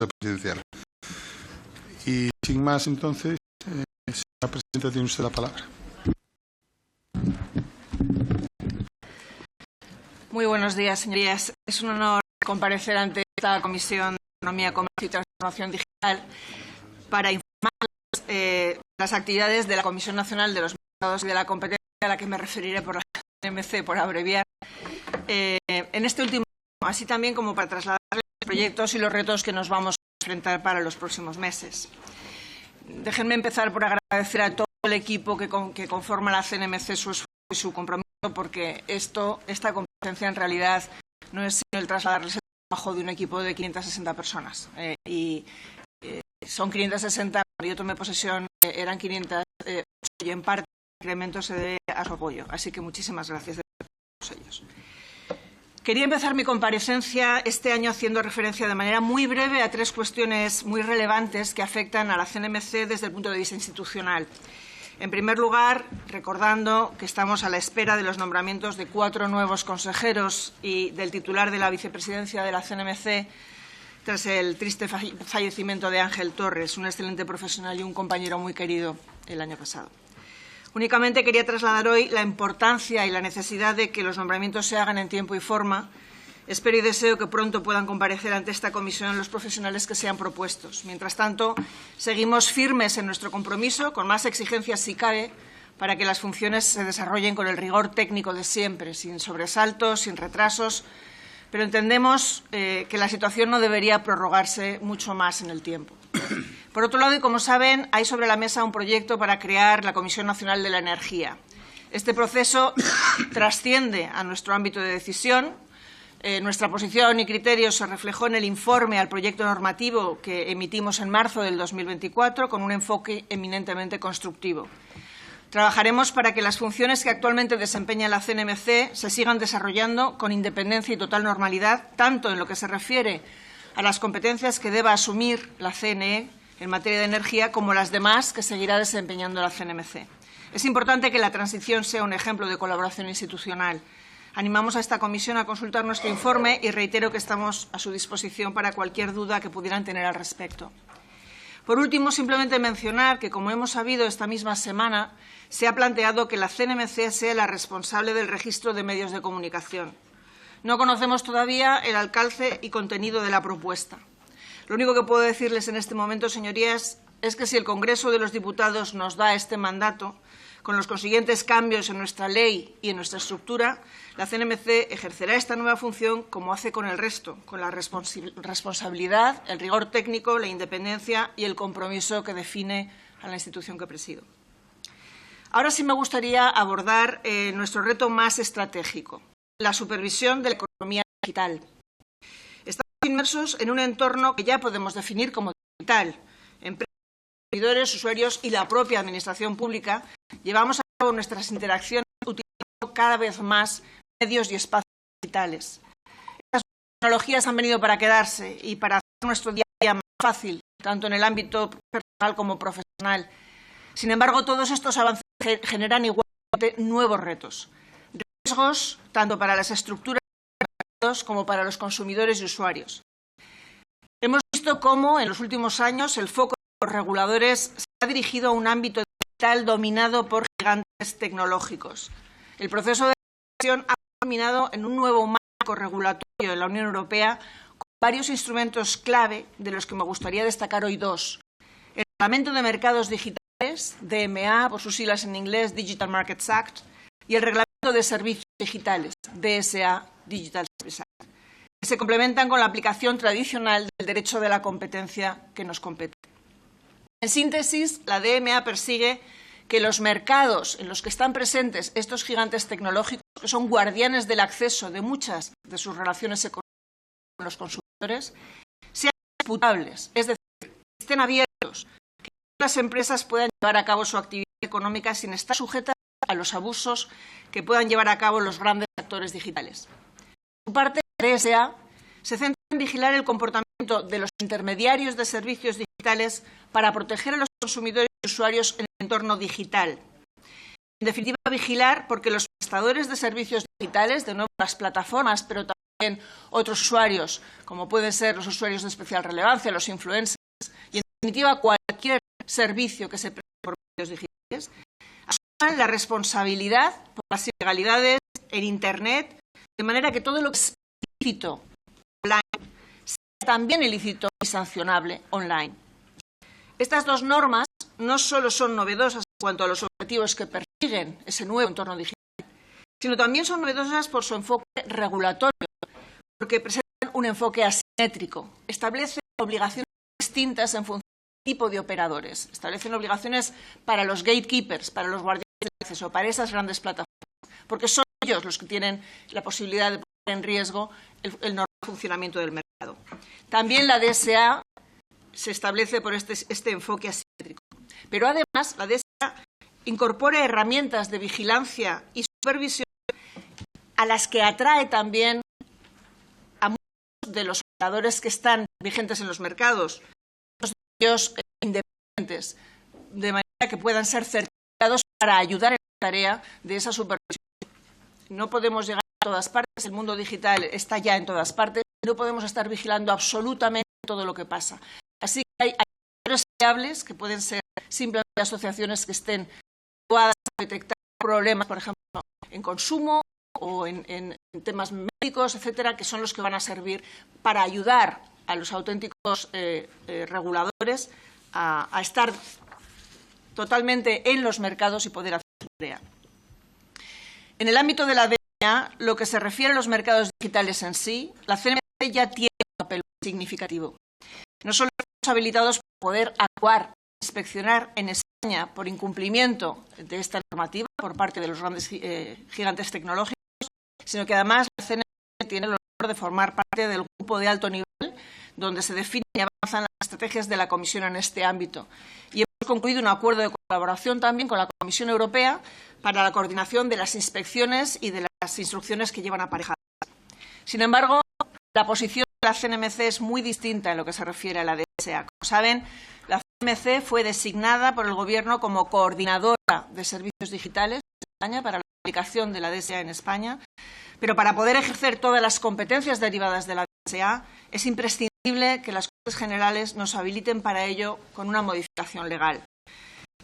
presidencial. Y sin más, entonces, señora presidenta, tiene usted la palabra. Muy buenos días, señorías. Es un honor comparecer ante esta Comisión de Economía, Comercio y Transformación Digital para informar de las actividades de la Comisión Nacional de los Mercados y de la Competencia, a la que me referiré por la CNMC, por abreviar, en este último año, así también como para trasladar los proyectos y los retos que nos vamos a enfrentar para los próximos meses. Déjenme empezar por agradecer a todo el equipo que conforma la CNMC su esfuerzo y su compromiso, porque esta competencia en realidad no es sino el trasladarles el trabajo de un equipo de 560 personas. Son 560, cuando yo tomé posesión eran 508 y en parte el incremento se debe a su apoyo. Así que muchísimas gracias a todos ellos. Quería empezar mi comparecencia este año haciendo referencia de manera muy breve a tres cuestiones muy relevantes que afectan a la CNMC desde el punto de vista institucional. En primer lugar, recordando que estamos a la espera de los nombramientos de 4 nuevos consejeros y del titular de la vicepresidencia de la CNMC tras el triste fallecimiento de Ángel Torres, un excelente profesional y un compañero muy querido el año pasado. Únicamente quería trasladar hoy la importancia y la necesidad de que los nombramientos se hagan en tiempo y forma. Espero y deseo que pronto puedan comparecer ante esta comisión los profesionales que sean propuestos. Mientras tanto, seguimos firmes en nuestro compromiso, con más exigencias si cabe, para que las funciones se desarrollen con el rigor técnico de siempre, sin sobresaltos, sin retrasos, pero entendemos que la situación no debería prorrogarse mucho más en el tiempo. Por otro lado, y como saben, hay sobre la mesa un proyecto para crear la Comisión Nacional de la Energía. Este proceso trasciende a nuestro ámbito de decisión. Nuestra posición y criterio se reflejó en el informe al proyecto normativo que emitimos en marzo del 2024 con un enfoque eminentemente constructivo. Trabajaremos para que las funciones que actualmente desempeña la CNMC se sigan desarrollando con independencia y total normalidad, tanto en lo que se refiere a las competencias que deba asumir la CNE en materia de energía como las demás que seguirá desempeñando la CNMC. Es importante que la transición sea un ejemplo de colaboración institucional. Animamos a esta comisión a consultar nuestro informe y reitero que estamos a su disposición para cualquier duda que pudieran tener al respecto. Por último, simplemente mencionar que, como hemos sabido esta misma semana, se ha planteado que la CNMC sea la responsable del registro de medios de comunicación. No conocemos todavía el alcance y contenido de la propuesta. Lo único que puedo decirles en este momento, señorías, es que si el Congreso de los Diputados nos da este mandato, con los consiguientes cambios en nuestra ley y en nuestra estructura, la CNMC ejercerá esta nueva función como hace con el resto, con la responsabilidad, el rigor técnico, la independencia y el compromiso que define a la institución que presido. Ahora sí me gustaría abordar nuestro reto más estratégico, la supervisión de la economía digital. Estamos inmersos en un entorno que ya podemos definir como digital. Empresas, consumidores, usuarios y la propia administración pública llevamos a cabo nuestras interacciones utilizando cada vez más medios y espacios digitales. Estas tecnologías han venido para quedarse y para hacer nuestro día a día más fácil, tanto en el ámbito personal como profesional. Sin embargo, todos estos avances generan igualmente nuevos retos. Riesgos tanto para las estructuras como para los consumidores y usuarios. Hemos visto cómo en los últimos años el foco de los reguladores se ha dirigido a un ámbito digital dominado por gigantes tecnológicos. El proceso de regulación ha culminado en un nuevo marco regulatorio de la Unión Europea con varios instrumentos clave, de los que me gustaría destacar hoy 2. El Reglamento de Mercados Digitales, DMA, por sus siglas en inglés, Digital Markets Act, y el Reglamento de Servicios Digitales, DSA, Digital Services Act, que se complementan con la aplicación tradicional del derecho de la competencia que nos compete. En síntesis, la DMA persigue que los mercados en los que están presentes estos gigantes tecnológicos, que son guardianes del acceso de muchas de sus relaciones económicas con los consumidores, sean disputables, es decir, que estén abiertos, que las empresas puedan llevar a cabo su actividad económica sin estar sujetas a los abusos que puedan llevar a cabo los grandes actores digitales. Por su parte, la DSA se centra en vigilar el comportamiento de los intermediarios de servicios digitales para proteger a los consumidores y usuarios en el entorno digital. En definitiva, vigilar porque los prestadores de servicios digitales, de nuevo las plataformas, pero también también otros usuarios, como pueden ser los usuarios de especial relevancia, los influencers, y en definitiva cualquier servicio que se preste por medios digitales, asuman la responsabilidad por las ilegalidades en Internet, de manera que todo lo que es ilícito online sea también ilícito y sancionable online. Estas dos normas no solo son novedosas en cuanto a los objetivos que persiguen ese nuevo entorno digital, sino también son novedosas por su enfoque regulatorio, porque presentan un enfoque asimétrico, establecen obligaciones distintas en función del tipo de operadores, establecen obligaciones para los gatekeepers, para los guardianes del acceso, para esas grandes plataformas, porque son ellos los que tienen la posibilidad de poner en riesgo el normal funcionamiento del mercado. También la DSA se establece por este enfoque asimétrico. Pero además, la DSA incorpora herramientas de vigilancia y supervisión a las que atrae también a muchos de los operadores que están vigentes en los mercados, muchos de ellos independientes, de manera que puedan ser certificados para ayudar en la tarea de esa supervisión. No podemos llegar a todas partes, el mundo digital está ya en todas partes, no podemos estar vigilando absolutamente todo lo que pasa. Así que hay actores fiables que pueden ser simplemente asociaciones que estén situadas a detectar problemas, por ejemplo, en consumo o en temas médicos, etcétera, que son los que van a servir para ayudar a los auténticos reguladores a estar totalmente en los mercados y poder hacer su tarea. En el ámbito de la DSA, lo que se refiere a los mercados digitales en sí, la CNMC ya tiene un papel significativo. No solo estamos habilitados para poder actuar, inspeccionar en España por incumplimiento de esta normativa por parte de los grandes gigantes tecnológicos, sino que además la CNMC tiene el honor de formar parte del grupo de alto nivel donde se definen y avanzan las estrategias de la Comisión en este ámbito. Y hemos concluido un acuerdo de colaboración también con la Comisión Europea para la coordinación de las inspecciones y de las instrucciones que llevan aparejadas. Sin embargo, la posición de la CNMC es muy distinta en lo que se refiere a la DSA. Como saben, la CNMC fue designada por el Gobierno como coordinadora de servicios digitales en España para la aplicación de la DSA en España, pero para poder ejercer todas las competencias derivadas de la DSA es imprescindible que las Cortes Generales nos habiliten para ello con una modificación legal.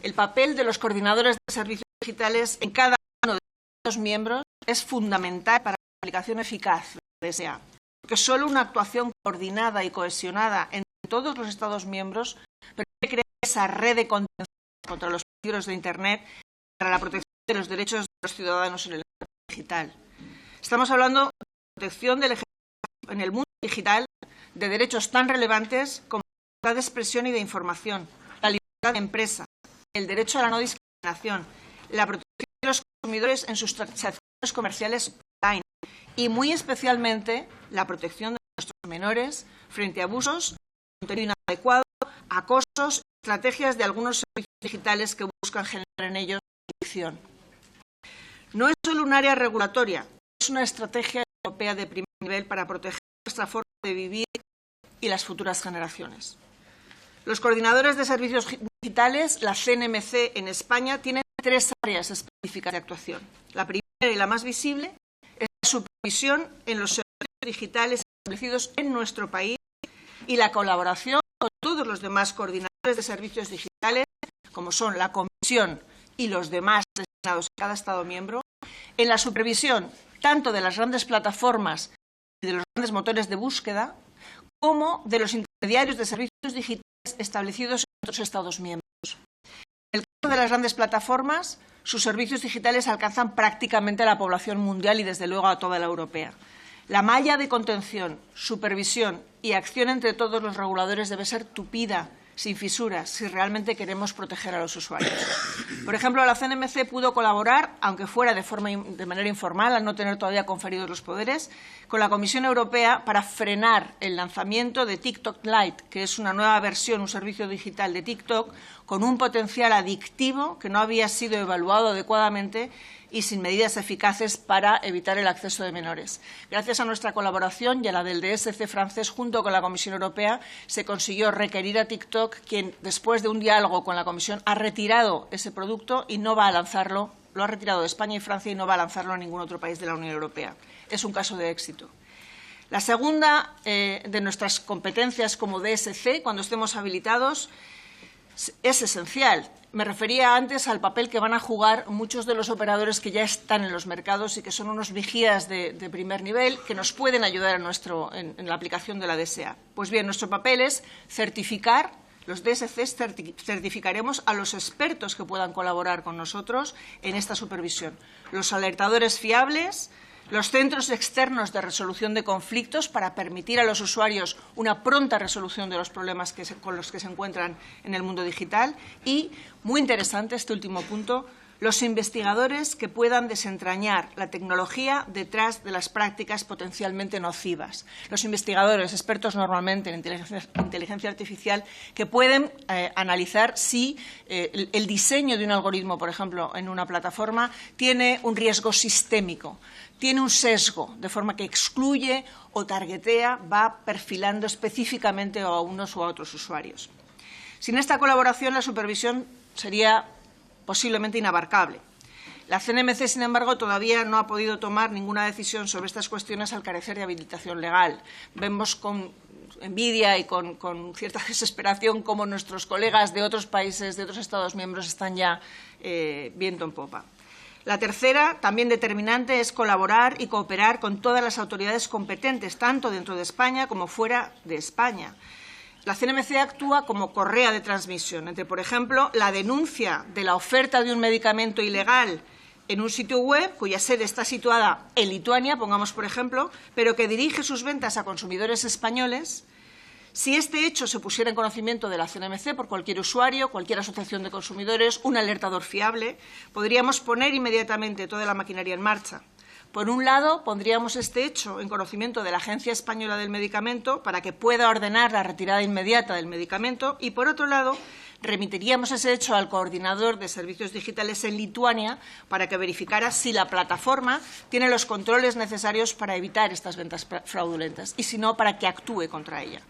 El papel de los coordinadores de servicios digitales en cada uno de los miembros es fundamental para la aplicación eficaz de la DSA, porque solo una actuación coordinada y cohesionada entre todos los Estados miembros permite crear esa red de contención contra los peligros de Internet para la protección de los derechos de los ciudadanos en el entorno digital. Estamos hablando de protección del ejercicio en el mundo digital de derechos tan relevantes como la libertad de expresión y de información, la libertad de empresa, el derecho a la no discriminación, la protección de los consumidores en sus transacciones comerciales online y, muy especialmente, la protección de nuestros menores frente a abusos, contenido inadecuado, acosos, estrategias de algunos servicios digitales que buscan generar en ellos adicción. No es solo un área regulatoria, es una estrategia europea de primer nivel para proteger nuestra forma de vivir y las futuras generaciones. Los coordinadores de servicios digitales, la CNMC en España, tienen tres áreas específicas de actuación. La primera y la más visible es la supervisión en los servicios digitales establecidos en nuestro país y la colaboración con todos los demás coordinadores de servicios digitales, como son la Comisión y los demás designados en cada Estado miembro, en la supervisión tanto de las grandes plataformas y de los grandes motores de búsqueda, como de los intermediarios de servicios digitales establecidos en otros Estados miembros. En el caso de las grandes plataformas, sus servicios digitales alcanzan prácticamente a la población mundial y, desde luego, a toda la europea. La malla de contención, supervisión y acción entre todos los reguladores debe ser tupida, sin fisuras, si realmente queremos proteger a los usuarios. Por ejemplo, la CNMC pudo colaborar, aunque fuera de manera informal, al no tener todavía conferidos los poderes, con la Comisión Europea para frenar el lanzamiento de TikTok Lite, que es una nueva versión, un servicio digital de TikTok, con un potencial adictivo que no había sido evaluado adecuadamente y sin medidas eficaces para evitar el acceso de menores. Gracias a nuestra colaboración y a la del DSC francés, junto con la Comisión Europea, se consiguió requerir a TikTok, quien, después de un diálogo con la Comisión, ha retirado ese producto y no va a lanzarlo, lo ha retirado de España y Francia y no va a lanzarlo a ningún otro país de la Unión Europea. Es un caso de éxito. La segunda de nuestras competencias como DSC, cuando estemos habilitados, es esencial. Me refería antes al papel que van a jugar muchos de los operadores que ya están en los mercados y que son unos vigías de primer nivel que nos pueden ayudar en la aplicación de la DSA. Pues bien, nuestro papel es certificar. Los DSCs certificaremos a los expertos que puedan colaborar con nosotros en esta supervisión. Los alertadores fiables, los centros externos de resolución de conflictos para permitir a los usuarios una pronta resolución de los problemas con los que se encuentran en el mundo digital y, muy interesante este último punto, los investigadores que puedan desentrañar la tecnología detrás de las prácticas potencialmente nocivas. Los investigadores, expertos normalmente en inteligencia artificial, que pueden analizar si el diseño de un algoritmo, por ejemplo, en una plataforma, tiene un riesgo sistémico, tiene un sesgo, de forma que excluye o targetea, va perfilando específicamente a unos o a otros usuarios. Sin esta colaboración, la supervisión sería posiblemente inabarcable. La CNMC, sin embargo, todavía no ha podido tomar ninguna decisión sobre estas cuestiones al carecer de habilitación legal. Vemos con envidia y con cierta desesperación cómo nuestros colegas de otros países, de otros Estados miembros, están ya viento en popa. La tercera, también determinante, es colaborar y cooperar con todas las autoridades competentes, tanto dentro de España como fuera de España. La CNMC actúa como correa de transmisión entre, por ejemplo, la denuncia de la oferta de un medicamento ilegal en un sitio web cuya sede está situada en Lituania, pongamos por ejemplo, pero que dirige sus ventas a consumidores españoles. Si este hecho se pusiera en conocimiento de la CNMC por cualquier usuario, cualquier asociación de consumidores, un alertador fiable, podríamos poner inmediatamente toda la maquinaria en marcha. Por un lado, pondríamos este hecho en conocimiento de la Agencia Española del Medicamento para que pueda ordenar la retirada inmediata del medicamento y, por otro lado, remitiríamos ese hecho al coordinador de servicios digitales en Lituania para que verificara si la plataforma tiene los controles necesarios para evitar estas ventas fraudulentas y, si no, para que actúe contra ella.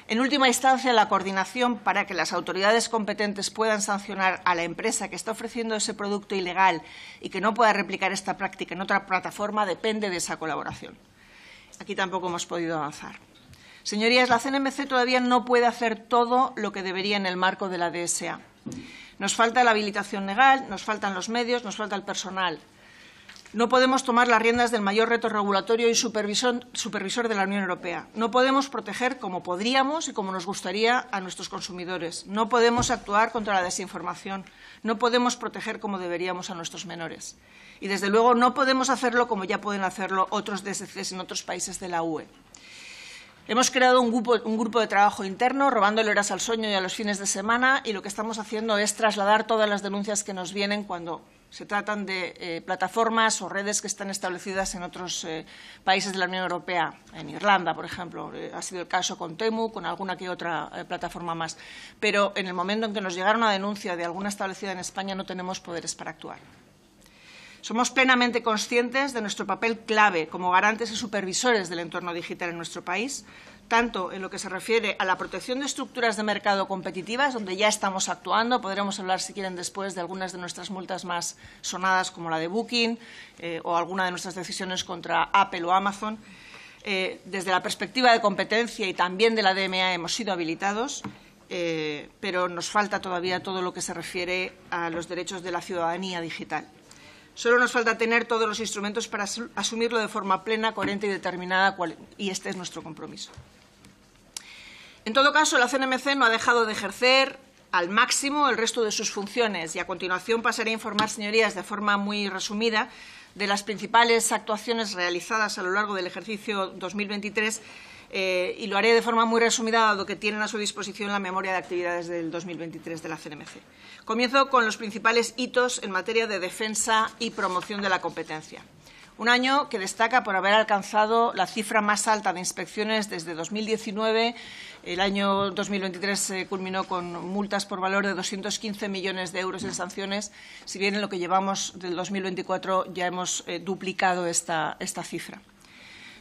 En última instancia, la coordinación para que las autoridades competentes puedan sancionar a la empresa que está ofreciendo ese producto ilegal y que no pueda replicar esta práctica en otra plataforma depende de esa colaboración. Aquí tampoco hemos podido avanzar. Señorías, la CNMC todavía no puede hacer todo lo que debería en el marco de la DSA. Nos falta la habilitación legal, nos faltan los medios, nos falta el personal. No podemos tomar las riendas del mayor reto regulatorio y supervisor de la Unión Europea. No podemos proteger como podríamos y como nos gustaría a nuestros consumidores. No podemos actuar contra la desinformación. No podemos proteger como deberíamos a nuestros menores. Y, desde luego, no podemos hacerlo como ya pueden hacerlo otros DSCs en otros países de la UE. Hemos creado un grupo de trabajo interno, robándole horas al sueño y a los fines de semana, y lo que estamos haciendo es trasladar todas las denuncias que nos vienen cuando se tratan de plataformas o redes que están establecidas en otros países de la Unión Europea. En Irlanda, por ejemplo, ha sido el caso con Temu, con alguna que otra plataforma más. Pero en el momento en que nos llegara una denuncia de alguna establecida en España, no tenemos poderes para actuar. Somos plenamente conscientes de nuestro papel clave como garantes y supervisores del entorno digital en nuestro país, tanto en lo que se refiere a la protección de estructuras de mercado competitivas, donde ya estamos actuando. Podremos hablar, si quieren, después de algunas de nuestras multas más sonadas, como la de Booking, o alguna de nuestras decisiones contra Apple o Amazon. Desde la perspectiva de competencia y también de la DMA hemos sido habilitados, pero nos falta todavía todo lo que se refiere a los derechos de la ciudadanía digital. Solo nos falta tener todos los instrumentos para asumirlo de forma plena, coherente y determinada, y este es nuestro compromiso. En todo caso, la CNMC no ha dejado de ejercer al máximo el resto de sus funciones y, a continuación, pasaré a informar, señorías, de forma muy resumida de las principales actuaciones realizadas a lo largo del ejercicio 2023 y lo haré de forma muy resumida, dado que tienen a su disposición la memoria de actividades del 2023 de la CNMC. Comienzo con los principales hitos en materia de defensa y promoción de la competencia. Un año que destaca por haber alcanzado la cifra más alta de inspecciones desde 2019. El año 2023 se culminó con multas por valor de 215 millones de euros en sanciones, si bien en lo que llevamos del 2024 ya hemos duplicado esta cifra.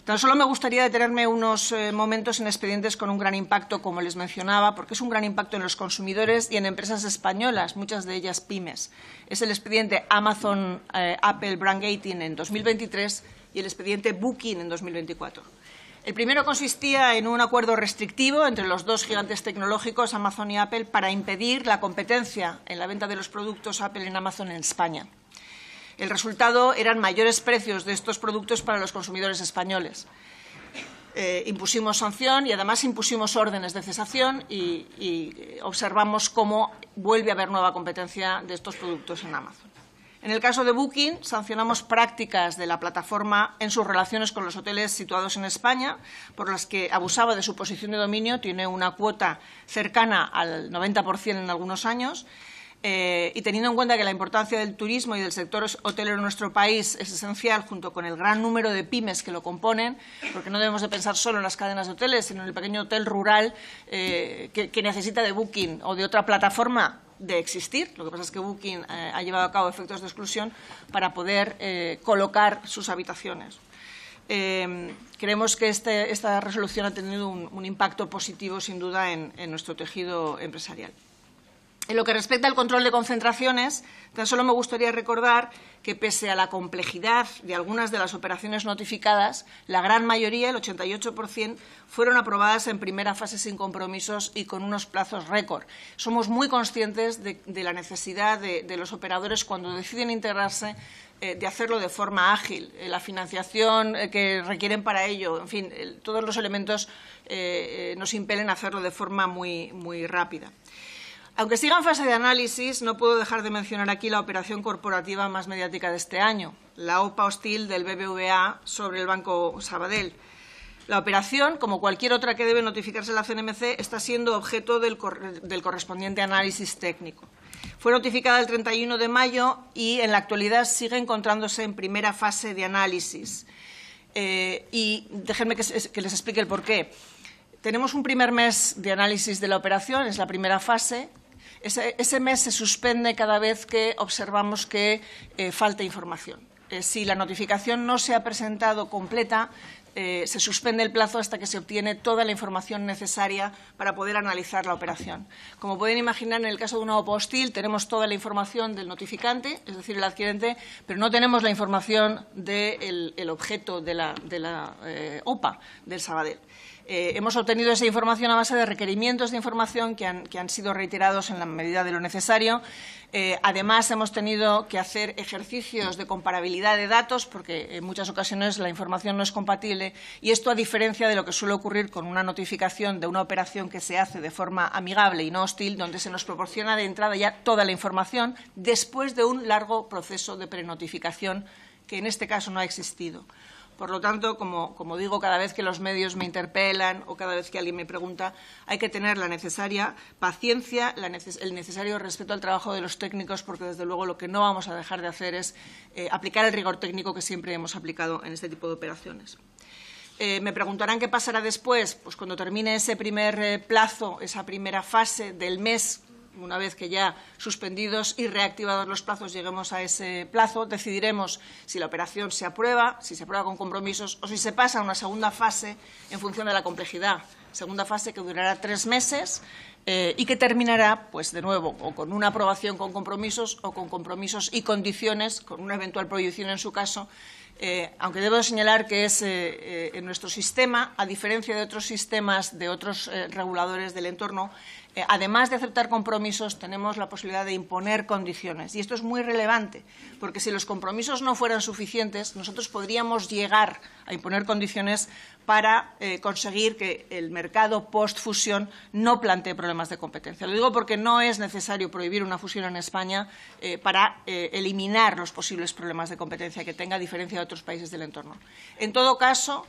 Tan solo me gustaría detenerme unos momentos en expedientes con un gran impacto, como les mencionaba, porque es un gran impacto en los consumidores y en empresas españolas, muchas de ellas pymes. Es el expediente Amazon Apple Brand Gating en 2023 y el expediente Booking en 2024. El primero consistía en un acuerdo restrictivo entre los dos gigantes tecnológicos, Amazon y Apple, para impedir la competencia en la venta de los productos Apple en Amazon en España. El resultado eran mayores precios de estos productos para los consumidores españoles. Impusimos sanción y además impusimos órdenes de cesación y observamos cómo vuelve a haber nueva competencia de estos productos en Amazon. En el caso de Booking, sancionamos prácticas de la plataforma en sus relaciones con los hoteles situados en España, por las que abusaba de su posición de dominio, tiene una cuota cercana al 90% en algunos años, y teniendo en cuenta que la importancia del turismo y del sector hotelero en nuestro país es esencial, junto con el gran número de pymes que lo componen, porque no debemos de pensar solo en las cadenas de hoteles, sino en el pequeño hotel rural que necesita de Booking o de otra plataforma de existir. Lo que pasa es que Booking ha llevado a cabo efectos de exclusión para poder colocar sus habitaciones. Creemos que esta resolución ha tenido un impacto positivo, sin duda, en nuestro tejido empresarial. En lo que respecta al control de concentraciones, tan solo me gustaría recordar que, pese a la complejidad de algunas de las operaciones notificadas, la gran mayoría, el 88%, fueron aprobadas en primera fase sin compromisos y con unos plazos récord. Somos muy conscientes de la necesidad de los operadores, cuando deciden integrarse, de hacerlo de forma ágil. La financiación que requieren para ello, en fin, todos los elementos nos impelen a hacerlo de forma muy rápida. Aunque siga en fase de análisis, no puedo dejar de mencionar aquí la operación corporativa más mediática de este año, la OPA hostil del BBVA sobre el Banco Sabadell. La operación, como cualquier otra que debe notificarse a la CNMC, está siendo objeto del correspondiente análisis técnico. Fue notificada el 31 de mayo y en la actualidad sigue encontrándose en primera fase de análisis. Y déjenme que les explique el porqué. Tenemos un primer mes de análisis de la operación, es la primera fase. Ese mes se suspende cada vez que observamos que falta información. Si la notificación no se ha presentado completa, se suspende el plazo hasta que se obtiene toda la información necesaria para poder analizar la operación. Como pueden imaginar, en el caso de una OPA hostil tenemos toda la información del notificante, es decir, el adquirente, pero no tenemos la información del objeto de la OPA, del Sabadell. Hemos obtenido esa información a base de requerimientos de información que han sido reiterados en la medida de lo necesario. Además, hemos tenido que hacer ejercicios de comparabilidad de datos, porque en muchas ocasiones la información no es compatible, y esto, a diferencia de lo que suele ocurrir con una notificación de una operación que se hace de forma amigable y no hostil, donde se nos proporciona de entrada ya toda la información después de un largo proceso de prenotificación, que en este caso no ha existido. Por lo tanto, como digo, cada vez que los medios me interpelan o cada vez que alguien me pregunta, hay que tener la necesaria paciencia, el necesario respeto al trabajo de los técnicos, porque, desde luego, lo que no vamos a dejar de hacer es aplicar el rigor técnico que siempre hemos aplicado en este tipo de operaciones. Me preguntarán qué pasará después. Pues cuando termine ese primer plazo, esa primera fase del mes, una vez que ya suspendidos y reactivados los plazos lleguemos a ese plazo, decidiremos si la operación se aprueba, si se aprueba con compromisos o si se pasa a una segunda fase en función de la complejidad. Segunda fase que durará 3 meses y que terminará, pues, de nuevo, o con una aprobación con compromisos o con compromisos y condiciones, con una eventual prohibición en su caso. Aunque debo señalar que es en nuestro sistema, a diferencia de otros sistemas de otros reguladores del entorno, además de aceptar compromisos, tenemos la posibilidad de imponer condiciones. Y esto es muy relevante, porque si los compromisos no fueran suficientes, nosotros podríamos llegar a imponer condiciones para conseguir que el mercado post-fusión no plantee problemas de competencia. Lo digo porque no es necesario prohibir una fusión en España para eliminar los posibles problemas de competencia que tenga, a diferencia de otros países del entorno. En todo caso,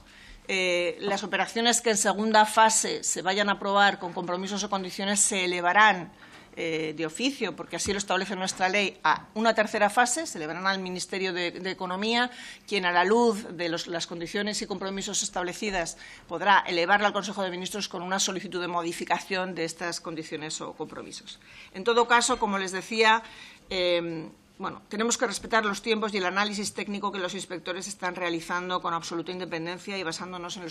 las operaciones que en segunda fase se vayan a aprobar con compromisos o condiciones se elevarán de oficio, porque así lo establece nuestra ley, a una tercera fase, se elevarán al Ministerio de Economía, quien, a la luz de las condiciones y compromisos establecidas, podrá elevarla al Consejo de Ministros con una solicitud de modificación de estas condiciones o compromisos. En todo caso, como les decía, tenemos que respetar los tiempos y el análisis técnico que los inspectores están realizando con absoluta independencia y basándonos en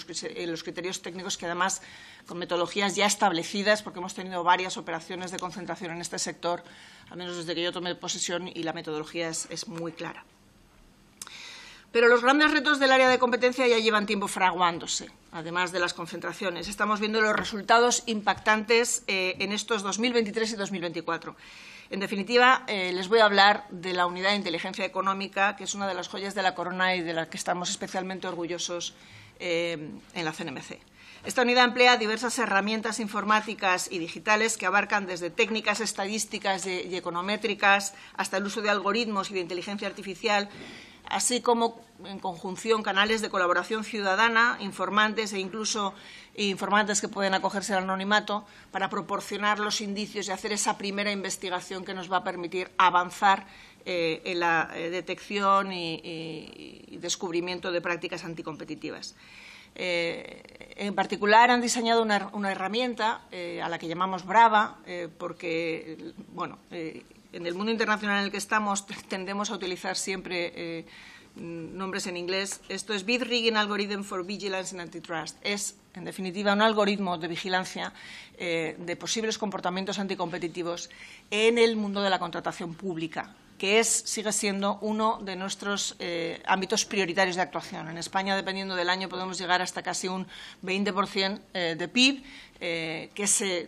los criterios técnicos, que, además, con metodologías ya establecidas, porque hemos tenido varias operaciones de concentración en este sector, al menos desde que yo tomé posesión, y la metodología es muy clara. Pero los grandes retos del área de competencia ya llevan tiempo fraguándose, además de las concentraciones. Estamos viendo los resultados impactantes en estos 2023 y 2024. En definitiva, les voy a hablar de la Unidad de Inteligencia Económica, que es una de las joyas de la corona y de la que estamos especialmente orgullosos en la CNMC. Esta unidad emplea diversas herramientas informáticas y digitales que abarcan desde técnicas estadísticas y econométricas hasta el uso de algoritmos y de inteligencia artificial, así como, en conjunción, canales de colaboración ciudadana, informantes e incluso informantes que pueden acogerse al anonimato para proporcionar los indicios y hacer esa primera investigación que nos va a permitir avanzar en la detección y descubrimiento de prácticas anticompetitivas. En particular, han diseñado una herramienta a la que llamamos Brava, porque, bueno, en el mundo internacional en el que estamos tendemos a utilizar siempre nombres en inglés. Esto es Bid Rigging Algorithm for Vigilance and Antitrust. Es, en definitiva, un algoritmo de vigilancia de posibles comportamientos anticompetitivos en el mundo de la contratación pública, que sigue siendo uno de nuestros ámbitos prioritarios de actuación. En España, dependiendo del año, podemos llegar hasta casi un 20% de PIB que se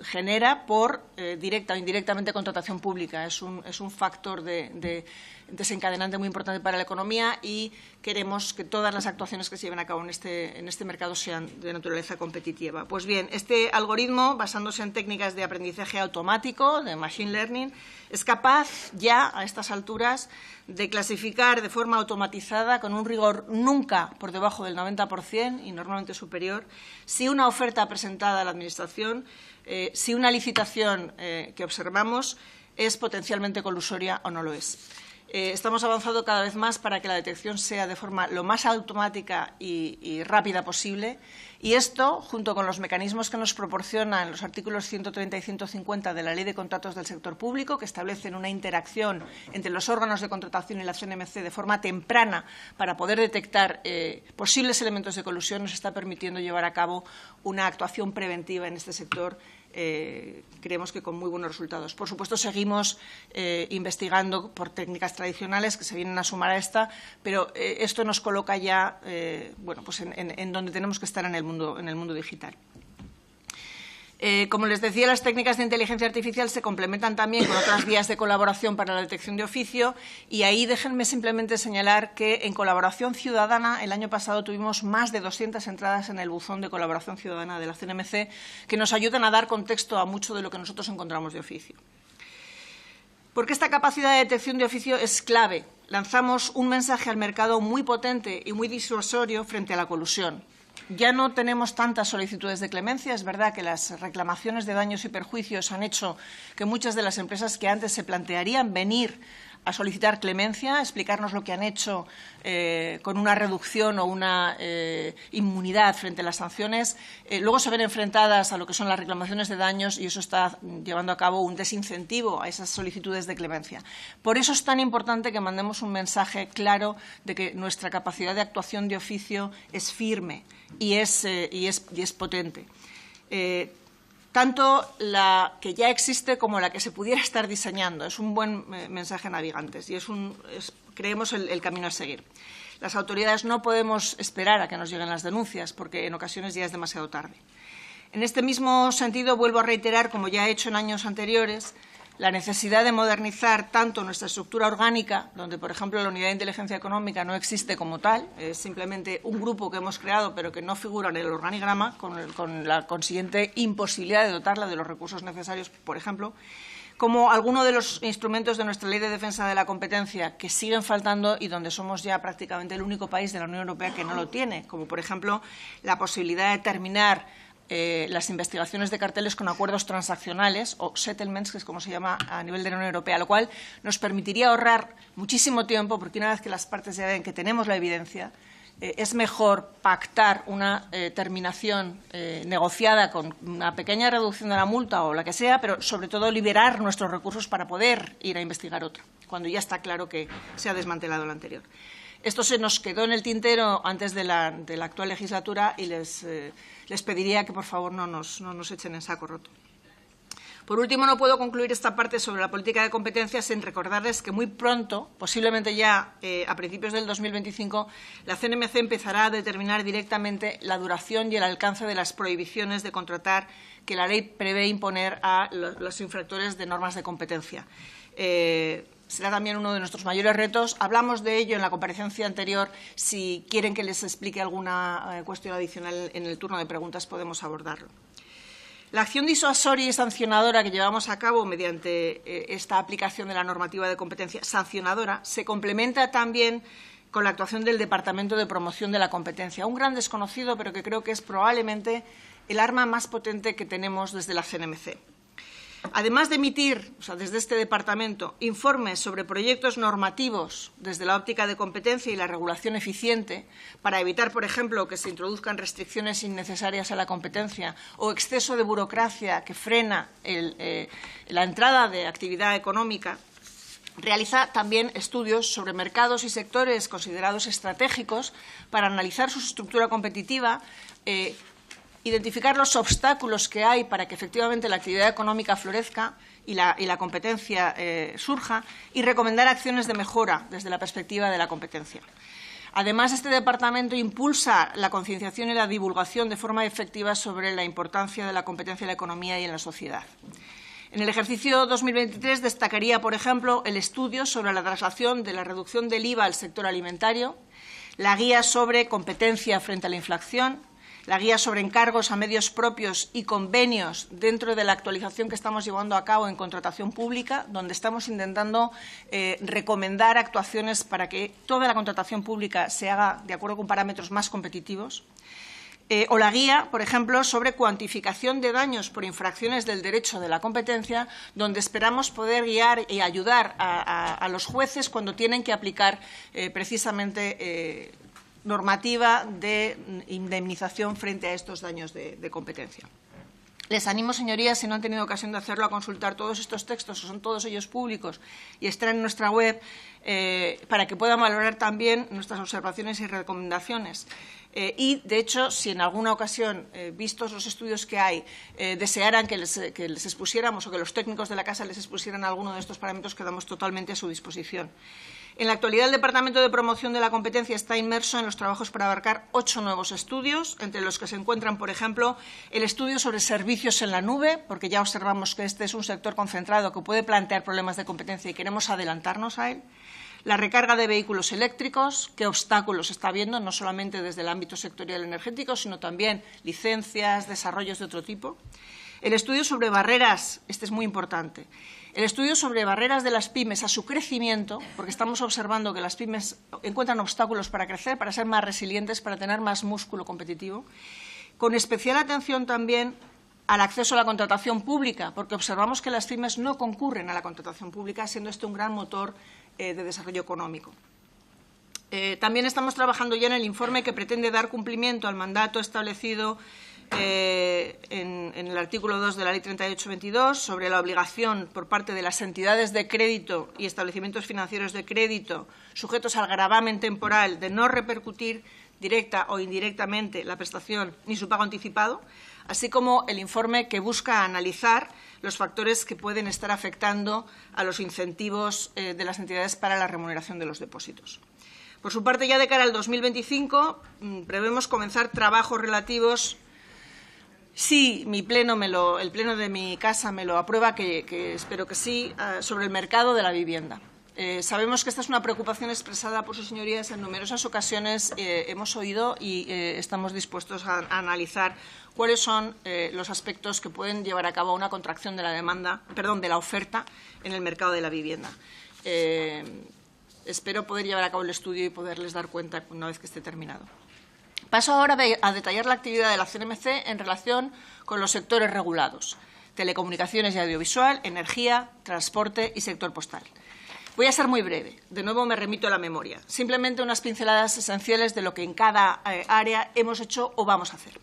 genera por directa o indirectamente contratación pública. Es un factor desencadenante muy importante para la economía y queremos que todas las actuaciones que se lleven a cabo en este mercado sean de naturaleza competitiva. Pues bien, este algoritmo, basándose en técnicas de aprendizaje automático, de machine learning, es capaz ya a estas alturas de clasificar de forma automatizada, con un rigor nunca por debajo del 90% y normalmente superior, si una oferta presentada a la Administración, si una licitación que observamos es potencialmente colusoria o no lo es. Estamos avanzando cada vez más para que la detección sea de forma lo más automática y rápida posible, y esto, junto con los mecanismos que nos proporcionan los artículos 130 y 150 de la Ley de Contratos del Sector Público, que establecen una interacción entre los órganos de contratación y la CNMC de forma temprana para poder detectar posibles elementos de colusión, nos está permitiendo llevar a cabo una actuación preventiva en este sector. Creemos que con muy buenos resultados. Por supuesto, seguimos investigando por técnicas tradicionales que se vienen a sumar a esta, pero esto nos coloca ya bueno, pues en donde tenemos que estar en el mundo digital. Como les decía, las técnicas de inteligencia artificial se complementan también con otras vías de colaboración para la detección de oficio, y ahí déjenme simplemente señalar que en colaboración ciudadana el año pasado tuvimos más de 200 entradas en el buzón de colaboración ciudadana de la CNMC que nos ayudan a dar contexto a mucho de lo que nosotros encontramos de oficio. Porque esta capacidad de detección de oficio es clave. Lanzamos un mensaje al mercado muy potente y muy disuasorio frente a la colusión. Ya no tenemos tantas solicitudes de clemencia. Es verdad que las reclamaciones de daños y perjuicios han hecho que muchas de las empresas que antes se plantearían venir a solicitar clemencia, explicarnos lo que han hecho con una reducción o una inmunidad frente a las sanciones, luego se ven enfrentadas a lo que son las reclamaciones de daños, y eso está llevando a cabo un desincentivo a esas solicitudes de clemencia. Por eso es tan importante que mandemos un mensaje claro de que nuestra capacidad de actuación de oficio es firme y es potente. Tanto la que ya existe como la que se pudiera estar diseñando. Es un buen mensaje a navegantes y creemos el camino a seguir. Las autoridades no podemos esperar a que nos lleguen las denuncias, porque en ocasiones ya es demasiado tarde. En este mismo sentido, vuelvo a reiterar, como ya he hecho en años anteriores, la necesidad de modernizar tanto nuestra estructura orgánica, donde, por ejemplo, la Unidad de Inteligencia Económica no existe como tal, es simplemente un grupo que hemos creado pero que no figura en el organigrama, con la consiguiente imposibilidad de dotarla de los recursos necesarios, por ejemplo, como algunos de los instrumentos de nuestra Ley de Defensa de la Competencia que siguen faltando y donde somos ya prácticamente el único país de la Unión Europea que no lo tiene, como, por ejemplo, la posibilidad de terminar las investigaciones de carteles con acuerdos transaccionales o settlements, que es como se llama a nivel de la Unión Europea, lo cual nos permitiría ahorrar muchísimo tiempo, porque una vez que las partes ya ven que tenemos la evidencia, es mejor pactar una terminación negociada con una pequeña reducción de la multa o la que sea, pero sobre todo liberar nuestros recursos para poder ir a investigar otra, cuando ya está claro que se ha desmantelado la anterior. Esto se nos quedó en el tintero antes de la actual legislatura y les pediría que, por favor, no nos echen en saco roto. Por último, no puedo concluir esta parte sobre la política de competencia sin recordarles que muy pronto, posiblemente ya a principios del 2025, la CNMC empezará a determinar directamente la duración y el alcance de las prohibiciones de contratar que la ley prevé imponer a los infractores de normas de competencia. Será también uno de nuestros mayores retos. Hablamos de ello en la comparecencia anterior. Si quieren que les explique alguna cuestión adicional en el turno de preguntas, podemos abordarlo. La acción disuasoria y sancionadora que llevamos a cabo mediante esta aplicación de la normativa de competencia sancionadora se complementa también con la actuación del Departamento de Promoción de la Competencia, un gran desconocido, pero que creo que es probablemente el arma más potente que tenemos desde la CNMC. Además de emitir, desde este departamento, informes sobre proyectos normativos desde la óptica de competencia y la regulación eficiente para evitar, por ejemplo, que se introduzcan restricciones innecesarias a la competencia o exceso de burocracia que frena la entrada de actividad económica, realiza también estudios sobre mercados y sectores considerados estratégicos para analizar su estructura competitiva, identificar los obstáculos que hay para que efectivamente la actividad económica florezca y la competencia surja y recomendar acciones de mejora desde la perspectiva de la competencia. Además, este departamento impulsa la concienciación y la divulgación de forma efectiva sobre la importancia de la competencia en la economía y en la sociedad. En el ejercicio 2023 destacaría, por ejemplo, el estudio sobre la traslación de la reducción del IVA al sector alimentario, la guía sobre competencia frente a la inflación, la guía sobre encargos a medios propios y convenios dentro de la actualización que estamos llevando a cabo en contratación pública, donde estamos intentando recomendar actuaciones para que toda la contratación pública se haga de acuerdo con parámetros más competitivos. O la guía, por ejemplo, sobre cuantificación de daños por infracciones del derecho de la competencia, donde esperamos poder guiar y ayudar a los jueces cuando tienen que aplicar precisamente normativa de indemnización frente a estos daños de competencia. Les animo, señorías, si no han tenido ocasión de hacerlo, a consultar todos estos textos, son todos ellos públicos y están en nuestra web, para que puedan valorar también nuestras observaciones y recomendaciones. Y, de hecho, si en alguna ocasión, vistos los estudios que hay, desearan que les expusiéramos o que los técnicos de la Casa les expusieran alguno de estos parámetros, quedamos totalmente a su disposición. En la actualidad, el Departamento de Promoción de la Competencia está inmerso en los trabajos para abarcar 8 nuevos estudios, entre los que se encuentran, por ejemplo, el estudio sobre servicios en la nube, porque ya observamos que este es un sector concentrado que puede plantear problemas de competencia y queremos adelantarnos a él. La recarga de vehículos eléctricos, qué obstáculos está habiendo, no solamente desde el ámbito sectorial energético, sino también licencias, desarrollos de otro tipo. El estudio sobre barreras, este es muy importante. El estudio sobre barreras de las pymes a su crecimiento, porque estamos observando que las pymes encuentran obstáculos para crecer, para ser más resilientes, para tener más músculo competitivo, con especial atención también al acceso a la contratación pública, porque observamos que las pymes no concurren a la contratación pública, siendo este un gran motor de desarrollo económico. También estamos trabajando ya en el informe que pretende dar cumplimiento al mandato establecido en el artículo 2 de la Ley 38/22 sobre la obligación por parte de las entidades de crédito y establecimientos financieros de crédito sujetos al gravamen temporal de no repercutir directa o indirectamente la prestación ni su pago anticipado, así como el informe que busca analizar los factores que pueden estar afectando a los incentivos de las entidades para la remuneración de los depósitos. Por su parte, ya de cara al 2025, prevemos comenzar trabajos relativos, si el Pleno de mi casa me lo aprueba, que espero que sí, sobre el mercado de la vivienda. Sabemos que esta es una preocupación expresada por sus señorías en numerosas ocasiones. Hemos oído y estamos dispuestos a analizar cuáles son los aspectos que pueden llevar a cabo una contracción de la oferta en el mercado de la vivienda. Espero poder llevar a cabo el estudio y poderles dar cuenta una vez que esté terminado. Paso ahora a detallar la actividad de la CNMC en relación con los sectores regulados: telecomunicaciones y audiovisual, energía, transporte y sector postal. Voy a ser muy breve. De nuevo me remito a la memoria. Simplemente unas pinceladas esenciales de lo que en cada área hemos hecho o vamos a hacer.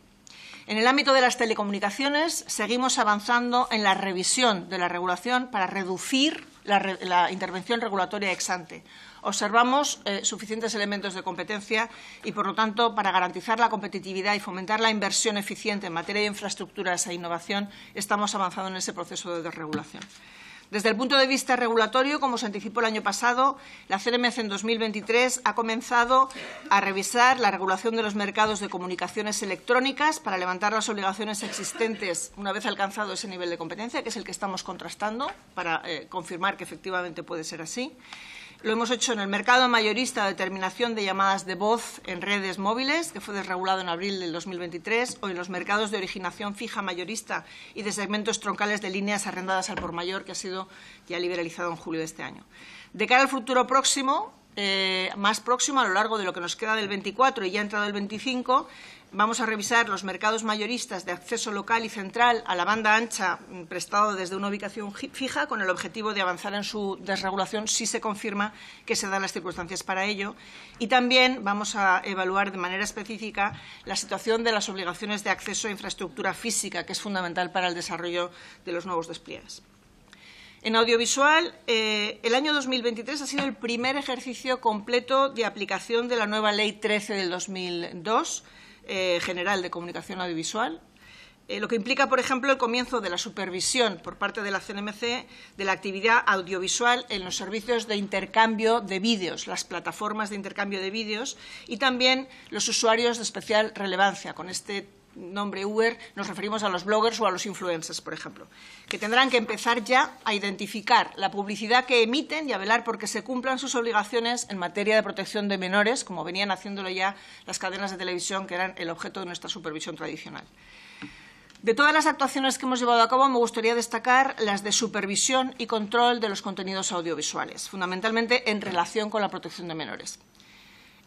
En el ámbito de las telecomunicaciones seguimos avanzando en la revisión de la regulación para reducir la intervención regulatoria ex ante. Observamos suficientes elementos de competencia y, por lo tanto, para garantizar la competitividad y fomentar la inversión eficiente en materia de infraestructuras e innovación, estamos avanzando en ese proceso de desregulación. Desde el punto de vista regulatorio, como se anticipó el año pasado, la CNMC en 2023 ha comenzado a revisar la regulación de los mercados de comunicaciones electrónicas para levantar las obligaciones existentes una vez alcanzado ese nivel de competencia, que es el que estamos contrastando para confirmar que efectivamente puede ser así. Lo hemos hecho en el mercado mayorista de terminación de llamadas de voz en redes móviles, que fue desregulado en abril del 2023, o en los mercados de originación fija mayorista y de segmentos troncales de líneas arrendadas al por mayor, que ha sido ya liberalizado en julio de este año. De cara al futuro próximo, más próximo, a lo largo de lo que nos queda del 24 y ya ha entrado el 25, vamos a revisar los mercados mayoristas de acceso local y central a la banda ancha prestado desde una ubicación fija, con el objetivo de avanzar en su desregulación si se confirma que se dan las circunstancias para ello. Y también vamos a evaluar de manera específica la situación de las obligaciones de acceso a infraestructura física, que es fundamental para el desarrollo de los nuevos despliegues. En audiovisual, el año 2023 ha sido el primer ejercicio completo de aplicación de la nueva Ley 13 del 2002, General de Comunicación Audiovisual, lo que implica, por ejemplo, el comienzo de la supervisión por parte de la CNMC de la actividad audiovisual en los servicios de intercambio de vídeos, las plataformas de intercambio de vídeos y también los usuarios de especial relevancia. Con este nombre Uber nos referimos a los bloggers o a los influencers, por ejemplo, que tendrán que empezar ya a identificar la publicidad que emiten y a velar porque se cumplan sus obligaciones en materia de protección de menores, como venían haciéndolo ya las cadenas de televisión, que eran el objeto de nuestra supervisión tradicional. De todas las actuaciones que hemos llevado a cabo, me gustaría destacar las de supervisión y control de los contenidos audiovisuales, fundamentalmente en relación con la protección de menores.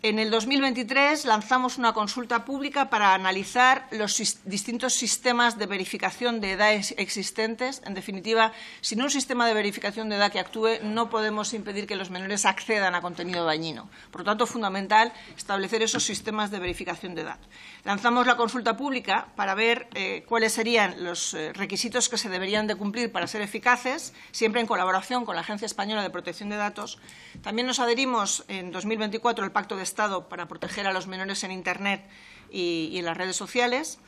En el 2023 lanzamos una consulta pública para analizar los distintos sistemas de verificación de edad existentes. En definitiva, sin un sistema de verificación de edad que actúe, no podemos impedir que los menores accedan a contenido dañino. Por lo tanto, es fundamental establecer esos sistemas de verificación de edad. Lanzamos la consulta pública para ver cuáles serían los requisitos que se deberían de cumplir para ser eficaces, siempre en colaboración con la Agencia Española de Protección de Datos. También nos adherimos en 2024 al Pacto de Estado para proteger a los menores en Internet y en las redes sociales.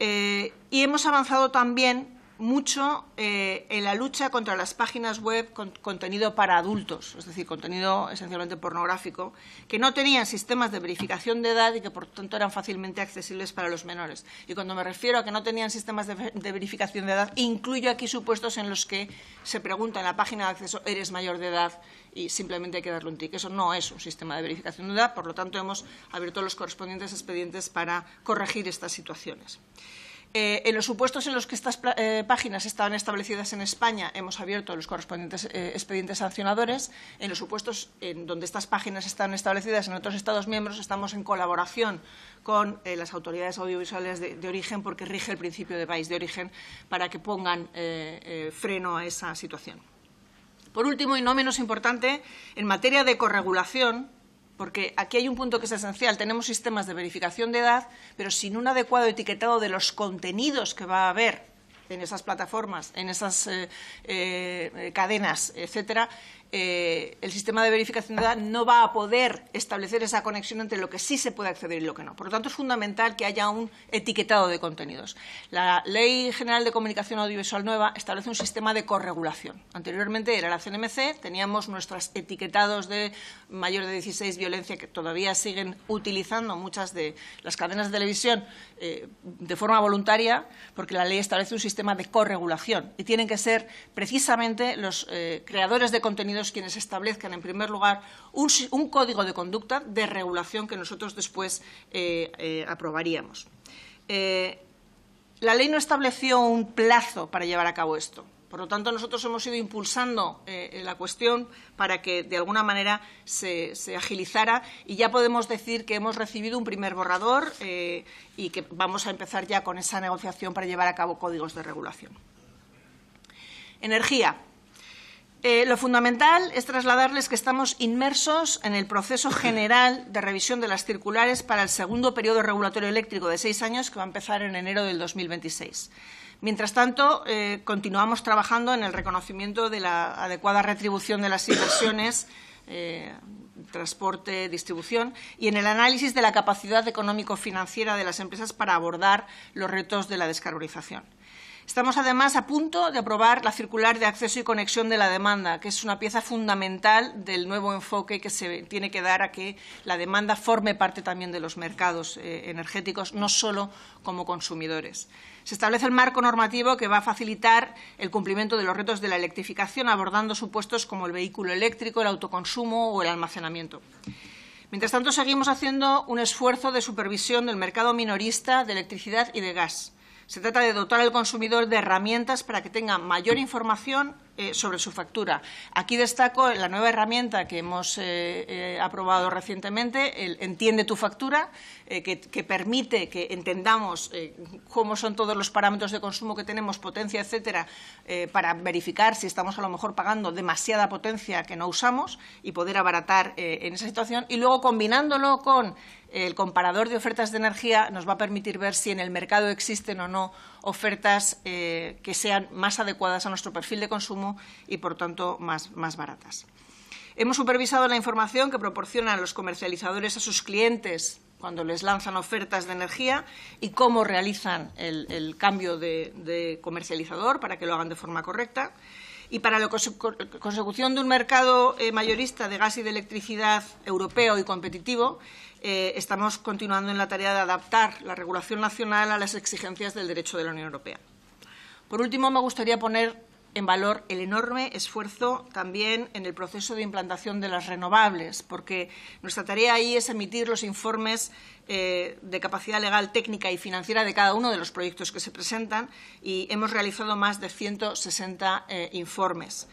Y hemos avanzado también mucho en la lucha contra las páginas web con contenido para adultos, es decir, contenido esencialmente pornográfico, que no tenían sistemas de verificación de edad y que, por tanto, eran fácilmente accesibles para los menores. Y cuando me refiero a que no tenían sistemas de verificación de edad, incluyo aquí supuestos en los que se pregunta en la página de acceso ¿eres mayor de edad? Y simplemente hay que darle un tic. Eso no es un sistema de verificación de edad, por lo tanto, hemos abierto los correspondientes expedientes para corregir estas situaciones. En los supuestos en los que estas páginas estaban establecidas en España, hemos abierto los correspondientes expedientes sancionadores. En los supuestos en donde estas páginas están establecidas en otros Estados miembros, estamos en colaboración con las autoridades audiovisuales de origen, porque rige el principio de país de origen, para que pongan freno a esa situación. Por último, y no menos importante, en materia de corregulación, porque aquí hay un punto que es esencial. Tenemos sistemas de verificación de edad, pero sin un adecuado etiquetado de los contenidos que va a haber en esas plataformas, en esas cadenas, etcétera, el sistema de verificación de edad no va a poder establecer esa conexión entre lo que sí se puede acceder y lo que no. Por lo tanto, es fundamental que haya un etiquetado de contenidos. La Ley General de Comunicación Audiovisual nueva establece un sistema de corregulación. Anteriormente era la CNMC, teníamos nuestros etiquetados de mayor de 16, violencia, que todavía siguen utilizando muchas de las cadenas de televisión de forma voluntaria, porque la ley establece un sistema de corregulación y tienen que ser precisamente los creadores de contenidos quienes establezcan, en primer lugar, un código de conducta de regulación que nosotros después aprobaríamos. La ley no estableció un plazo para llevar a cabo esto. Por lo tanto, nosotros hemos ido impulsando la cuestión para que, de alguna manera, se agilizara, y ya podemos decir que hemos recibido un primer borrador y que vamos a empezar ya con esa negociación para llevar a cabo códigos de regulación. Energía. Lo fundamental es trasladarles que estamos inmersos en el proceso general de revisión de las circulares para el segundo periodo regulatorio eléctrico de 6 años, que va a empezar en enero del 2026. Mientras tanto, continuamos trabajando en el reconocimiento de la adecuada retribución de las inversiones, transporte, distribución, y en el análisis de la capacidad económico-financiera de las empresas para abordar los retos de la descarbonización. Estamos, además, a punto de aprobar la circular de acceso y conexión de la demanda, que es una pieza fundamental del nuevo enfoque que se tiene que dar a que la demanda forme parte también de los mercados energéticos, no solo como consumidores. Se establece el marco normativo que va a facilitar el cumplimiento de los retos de la electrificación, abordando supuestos como el vehículo eléctrico, el autoconsumo o el almacenamiento. Mientras tanto, seguimos haciendo un esfuerzo de supervisión del mercado minorista de electricidad y de gas. Se trata de dotar al consumidor de herramientas para que tenga mayor información sobre su factura. Aquí destaco la nueva herramienta que hemos aprobado recientemente, el Entiende tu factura, que permite que entendamos cómo son todos los parámetros de consumo que tenemos, potencia, etcétera, para verificar si estamos a lo mejor pagando demasiada potencia que no usamos y poder abaratar en esa situación. Y luego, combinándolo con el comparador de ofertas de energía, nos va a permitir ver si en el mercado existen o no ofertas que sean más adecuadas a nuestro perfil de consumo y, por tanto, más baratas. Hemos supervisado la información que proporcionan los comercializadores a sus clientes cuando les lanzan ofertas de energía y cómo realizan el cambio de comercializador para que lo hagan de forma correcta. Y para la consecución de un mercado mayorista de gas y de electricidad europeo y competitivo, estamos continuando en la tarea de adaptar la regulación nacional a las exigencias del derecho de la Unión Europea. Por último, me gustaría poner en valor el enorme esfuerzo también en el proceso de implantación de las renovables, porque nuestra tarea ahí es emitir los informes de capacidad legal, técnica y financiera de cada uno de los proyectos que se presentan, y hemos realizado más de 160 informes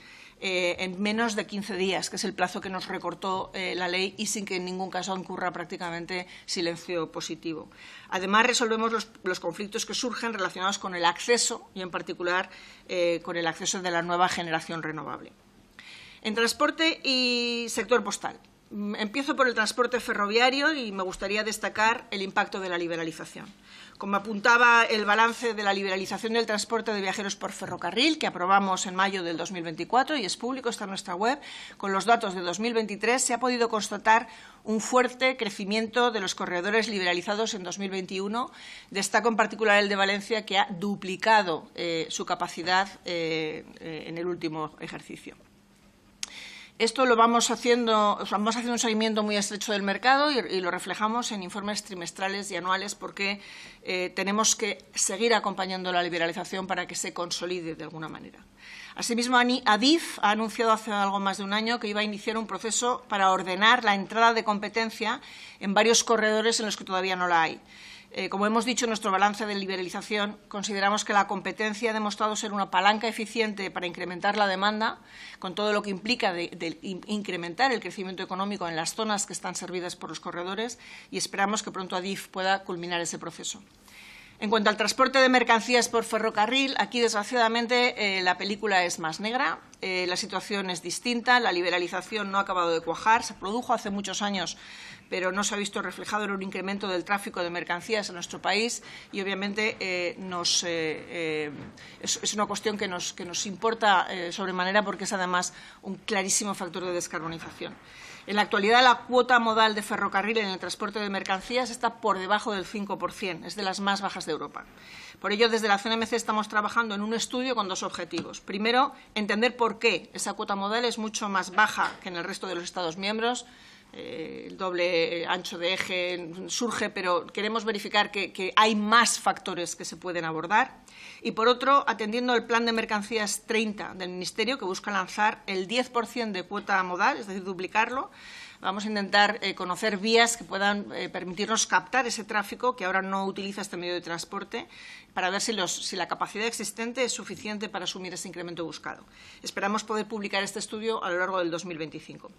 en menos de 15 días, que es el plazo que nos recortó la ley, y sin que en ningún caso ocurra prácticamente silencio positivo. Además, resolvemos los conflictos que surgen relacionados con el acceso y, en particular, con el acceso de la nueva generación renovable. En transporte y sector postal. Empiezo por el transporte ferroviario y me gustaría destacar el impacto de la liberalización. Como apuntaba el balance de la liberalización del transporte de viajeros por ferrocarril, que aprobamos en mayo del 2024 y es público, está en nuestra web, con los datos de 2023 se ha podido constatar un fuerte crecimiento de los corredores liberalizados en 2021. Destaco en particular el de Valencia, que ha duplicado su capacidad en el último ejercicio. Esto lo vamos haciendo un seguimiento muy estrecho del mercado y lo reflejamos en informes trimestrales y anuales, porque tenemos que seguir acompañando la liberalización para que se consolide de alguna manera. Asimismo, Adif ha anunciado hace algo más de un año que iba a iniciar un proceso para ordenar la entrada de competencia en varios corredores en los que todavía no la hay. Como hemos dicho en nuestro balance de liberalización, consideramos que la competencia ha demostrado ser una palanca eficiente para incrementar la demanda, con todo lo que implica de incrementar el crecimiento económico en las zonas que están servidas por los corredores, y esperamos que pronto Adif pueda culminar ese proceso. En cuanto al transporte de mercancías por ferrocarril, aquí, desgraciadamente, la película es más negra, la situación es distinta, la liberalización no ha acabado de cuajar, se produjo hace muchos años, pero no se ha visto reflejado en un incremento del tráfico de mercancías en nuestro país, y obviamente es una cuestión que nos importa sobremanera, porque es además un clarísimo factor de descarbonización. En la actualidad, la cuota modal de ferrocarril en el transporte de mercancías está por debajo del 5%, es de las más bajas de Europa. Por ello, desde la CNMC estamos trabajando en un estudio con dos objetivos. Primero, entender por qué esa cuota modal es mucho más baja que en el resto de los Estados miembros. El doble ancho de eje surge, pero queremos verificar que hay más factores que se pueden abordar. Y, por otro, atendiendo al Plan de Mercancías 30 del Ministerio, que busca lanzar el 10% de cuota modal, es decir, duplicarlo, vamos a intentar conocer vías que puedan permitirnos captar ese tráfico que ahora no utiliza este medio de transporte, para ver si la capacidad existente es suficiente para asumir ese incremento buscado. Esperamos poder publicar este estudio a lo largo del 2025.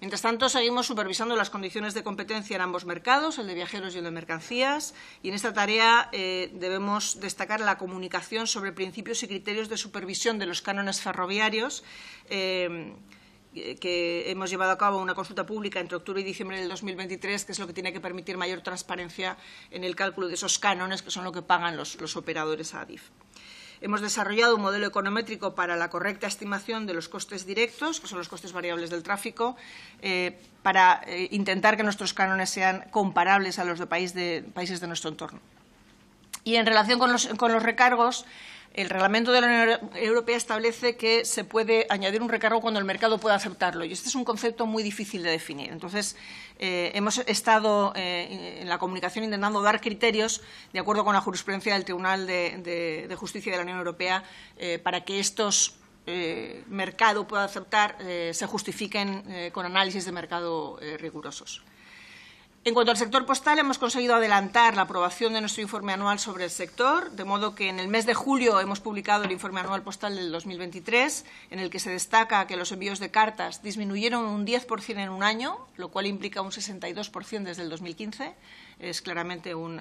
Mientras tanto, seguimos supervisando las condiciones de competencia en ambos mercados, el de viajeros y el de mercancías, y en esta tarea debemos destacar la comunicación sobre principios y criterios de supervisión de los cánones ferroviarios, que hemos llevado a cabo una consulta pública entre octubre y diciembre del 2023, que es lo que tiene que permitir mayor transparencia en el cálculo de esos cánones, que son lo que pagan los operadores a Adif. Hemos desarrollado un modelo econométrico para la correcta estimación de los costes directos, que son los costes variables del tráfico, para intentar que nuestros cánones sean comparables a los de países de nuestro entorno. Y en relación con los recargos, el Reglamento de la Unión Europea establece que se puede añadir un recargo cuando el mercado pueda aceptarlo, y este es un concepto muy difícil de definir. Entonces, hemos estado en la comunicación intentando dar criterios, de acuerdo con la jurisprudencia del Tribunal de Justicia de la Unión Europea, para que estos mercado pueda aceptar, se justifiquen con análisis de mercado rigurosos. En cuanto al sector postal, hemos conseguido adelantar la aprobación de nuestro informe anual sobre el sector, de modo que en el mes de julio hemos publicado el informe anual postal del 2023, en el que se destaca que los envíos de cartas disminuyeron un 10% en un año, lo cual implica un 62% desde el 2015. Es claramente un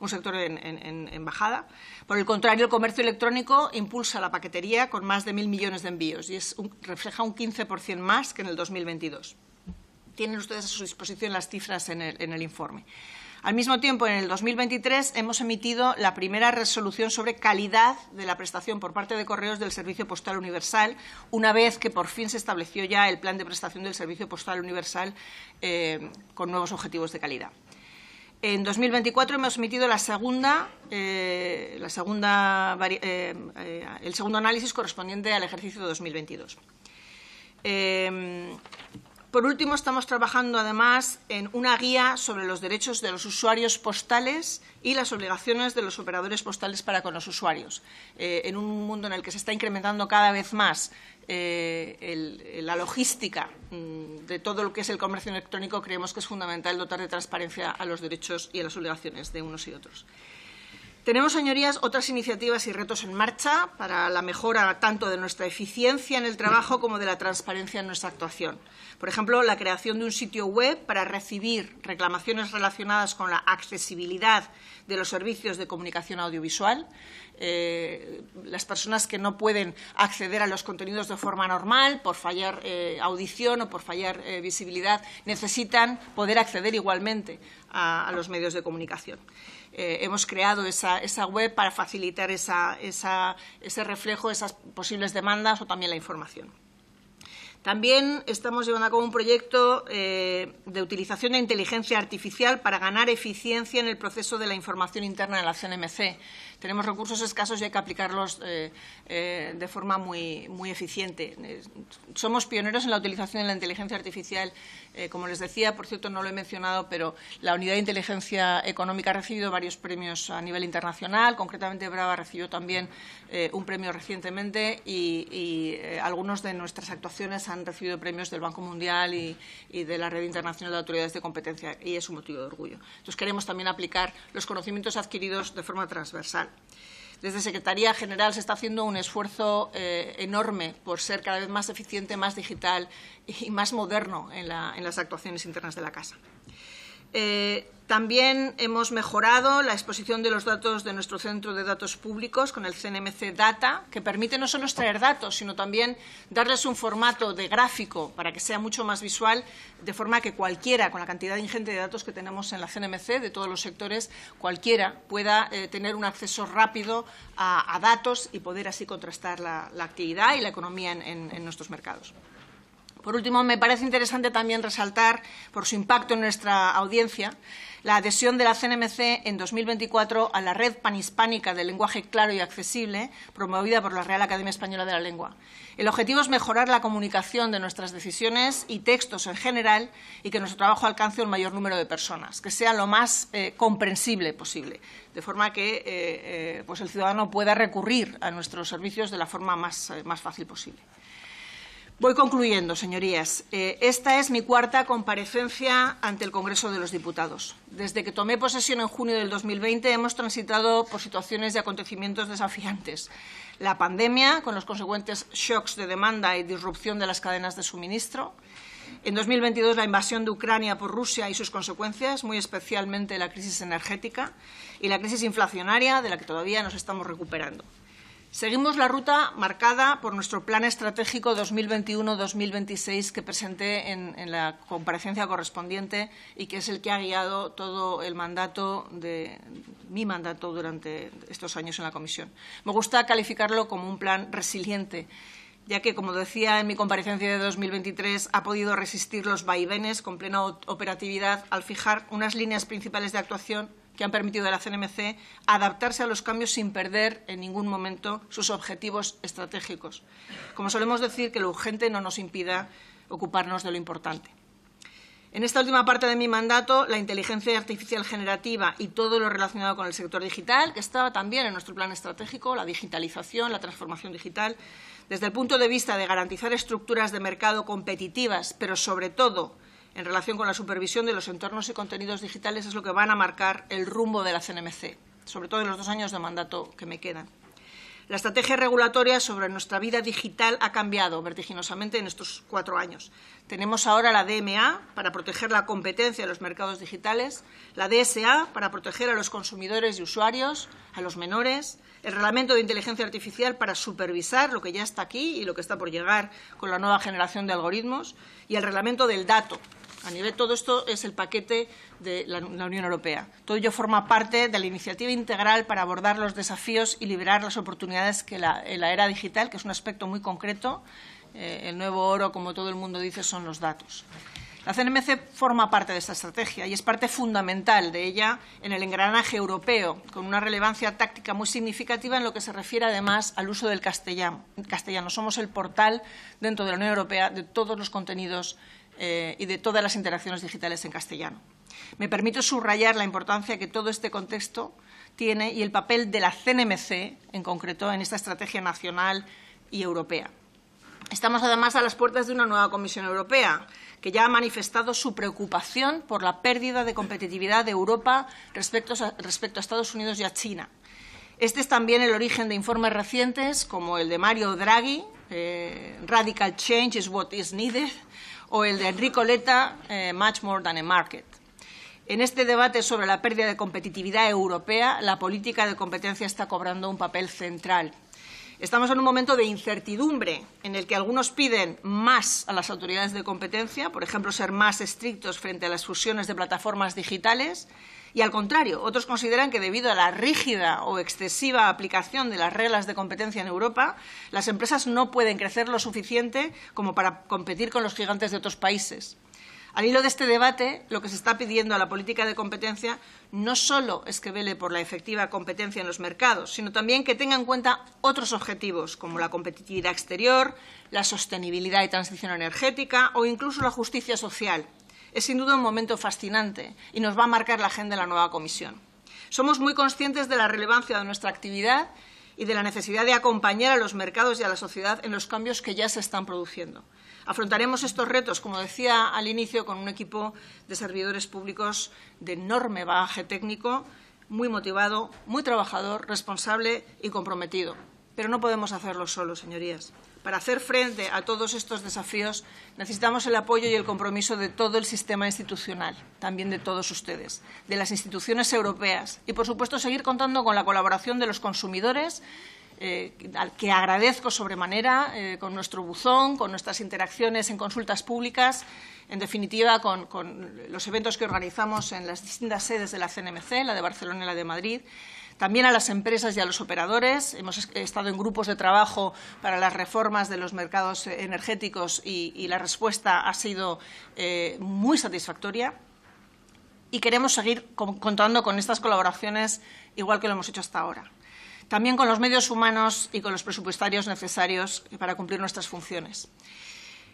sector en bajada. Por el contrario, el comercio electrónico impulsa la paquetería con más de 1.000 millones de envíos y refleja un 15% más que en el 2022. Tienen ustedes a su disposición las cifras en el informe. Al mismo tiempo, en el 2023 hemos emitido la primera resolución sobre calidad de la prestación por parte de Correos del Servicio Postal Universal, una vez que por fin se estableció ya el plan de prestación del Servicio Postal Universal con nuevos objetivos de calidad. En 2024 hemos emitido el segundo análisis correspondiente al ejercicio de 2022. Por último, estamos trabajando, además, en una guía sobre los derechos de los usuarios postales y las obligaciones de los operadores postales para con los usuarios. En un mundo en el que se está incrementando cada vez más la logística de todo lo que es el comercio electrónico, creemos que es fundamental dotar de transparencia a los derechos y a las obligaciones de unos y otros. Tenemos, señorías, otras iniciativas y retos en marcha para la mejora tanto de nuestra eficiencia en el trabajo como de la transparencia en nuestra actuación. Por ejemplo, la creación de un sitio web para recibir reclamaciones relacionadas con la accesibilidad de los servicios de comunicación audiovisual. Las personas que no pueden acceder a los contenidos de forma normal por fallar audición o por fallar visibilidad necesitan poder acceder igualmente a los medios de comunicación. Hemos creado esa web para facilitar ese reflejo, esas posibles demandas o también la información. También estamos llevando a cabo un proyecto de utilización de inteligencia artificial para ganar eficiencia en el proceso de la información interna de la CNMC. Tenemos recursos escasos y hay que aplicarlos de forma muy eficiente. Somos pioneros en la utilización de la inteligencia artificial. Como les decía, por cierto, no lo he mencionado, pero la Unidad de Inteligencia Económica ha recibido varios premios a nivel internacional. Concretamente, Brava recibió también un premio recientemente y algunos de nuestras actuaciones han recibido premios del Banco Mundial y de la Red Internacional de Autoridades de Competencia, y es un motivo de orgullo. Entonces, queremos también aplicar los conocimientos adquiridos de forma transversal. Desde Secretaría General se está haciendo un esfuerzo enorme por ser cada vez más eficiente, más digital y más moderno en las actuaciones internas de la Casa. También hemos mejorado la exposición de los datos de nuestro centro de datos públicos con el CNMC Data, que permite no solo extraer datos, sino también darles un formato de gráfico para que sea mucho más visual, de forma que cualquiera, con la cantidad ingente de datos que tenemos en la CNMC, de todos los sectores, cualquiera pueda tener un acceso rápido a datos y poder así contrastar la actividad y la economía en nuestros mercados. Por último, me parece interesante también resaltar, por su impacto en nuestra audiencia, la adhesión de la CNMC en 2024 a la Red Panhispánica del Lenguaje Claro y Accesible, promovida por la Real Academia Española de la Lengua. El objetivo es mejorar la comunicación de nuestras decisiones y textos en general y que nuestro trabajo alcance un mayor número de personas, que sea lo más comprensible posible, de forma que pues el ciudadano pueda recurrir a nuestros servicios de la forma más fácil posible. Voy concluyendo, señorías. Esta es mi cuarta comparecencia ante el Congreso de los Diputados. Desde que tomé posesión en junio del 2020 hemos transitado por situaciones y acontecimientos desafiantes. La pandemia, con los consecuentes shocks de demanda y disrupción de las cadenas de suministro. En 2022, la invasión de Ucrania por Rusia y sus consecuencias, muy especialmente la crisis energética y la crisis inflacionaria, de la que todavía nos estamos recuperando. Seguimos la ruta marcada por nuestro Plan Estratégico 2021-2026 que presenté en la comparecencia correspondiente y que es el que ha guiado todo el mandato mi mandato durante estos años en la Comisión. Me gusta calificarlo como un plan resiliente, ya que, como decía en mi comparecencia de 2023, ha podido resistir los vaivenes con plena operatividad al fijar unas líneas principales de actuación que han permitido a la CNMC adaptarse a los cambios sin perder en ningún momento sus objetivos estratégicos. Como solemos decir, que lo urgente no nos impida ocuparnos de lo importante. En esta última parte de mi mandato, la inteligencia artificial generativa y todo lo relacionado con el sector digital, que estaba también en nuestro plan estratégico, la digitalización, la transformación digital, desde el punto de vista de garantizar estructuras de mercado competitivas, pero sobre todo en relación con la supervisión de los entornos y contenidos digitales, es lo que van a marcar el rumbo de la CNMC, sobre todo en los 2 años de mandato que me quedan. La estrategia regulatoria sobre nuestra vida digital ha cambiado vertiginosamente en estos 4 años. Tenemos ahora la DMA para proteger la competencia de los mercados digitales, la DSA para proteger a los consumidores y usuarios, a los menores, el Reglamento de Inteligencia Artificial para supervisar lo que ya está aquí y lo que está por llegar con la nueva generación de algoritmos y el Reglamento del Dato. Todo esto es el paquete de la Unión Europea. Todo ello forma parte de la iniciativa integral para abordar los desafíos y liberar las oportunidades que en la era digital, que es un aspecto muy concreto, el nuevo oro, como todo el mundo dice, son los datos. La CNMC forma parte de esta estrategia y es parte fundamental de ella en el engranaje europeo, con una relevancia táctica muy significativa en lo que se refiere además al uso del castellano. Somos el portal dentro de la Unión Europea de todos los contenidos y de todas las interacciones digitales en castellano. Me permito subrayar la importancia que todo este contexto tiene y el papel de la CNMC, en concreto, en esta estrategia nacional y europea. Estamos, además, a las puertas de una nueva Comisión Europea, que ya ha manifestado su preocupación por la pérdida de competitividad de Europa respecto a Estados Unidos y a China. Este es también el origen de informes recientes, como el de Mario Draghi, Radical Change is what is needed, o el de Enrico Letta, Much More Than a Market. En este debate sobre la pérdida de competitividad europea, la política de competencia está cobrando un papel central. Estamos en un momento de incertidumbre en el que algunos piden más a las autoridades de competencia, por ejemplo, ser más estrictos frente a las fusiones de plataformas digitales, y al contrario, otros consideran que debido a la rígida o excesiva aplicación de las reglas de competencia en Europa, las empresas no pueden crecer lo suficiente como para competir con los gigantes de otros países. Al hilo de este debate, lo que se está pidiendo a la política de competencia no solo es que vele por la efectiva competencia en los mercados, sino también que tenga en cuenta otros objetivos, como la competitividad exterior, la sostenibilidad y transición energética o incluso la justicia social. Es sin duda un momento fascinante y nos va a marcar la agenda de la nueva Comisión. Somos muy conscientes de la relevancia de nuestra actividad y de la necesidad de acompañar a los mercados y a la sociedad en los cambios que ya se están produciendo. Afrontaremos estos retos, como decía al inicio, con un equipo de servidores públicos de enorme bagaje técnico, muy motivado, muy trabajador, responsable y comprometido. Pero no podemos hacerlo solos, señorías. Para hacer frente a todos estos desafíos necesitamos el apoyo y el compromiso de todo el sistema institucional, también de todos ustedes, de las instituciones europeas y, por supuesto, seguir contando con la colaboración de los consumidores, al que agradezco sobremanera, con nuestro buzón, con nuestras interacciones en consultas públicas, en definitiva, con los eventos que organizamos en las distintas sedes de la CNMC, la de Barcelona y la de Madrid. También a las empresas y a los operadores. Hemos estado en grupos de trabajo para las reformas de los mercados energéticos y la respuesta ha sido muy satisfactoria. Y queremos seguir contando con estas colaboraciones igual que lo hemos hecho hasta ahora. También con los medios humanos y con los presupuestarios necesarios para cumplir nuestras funciones.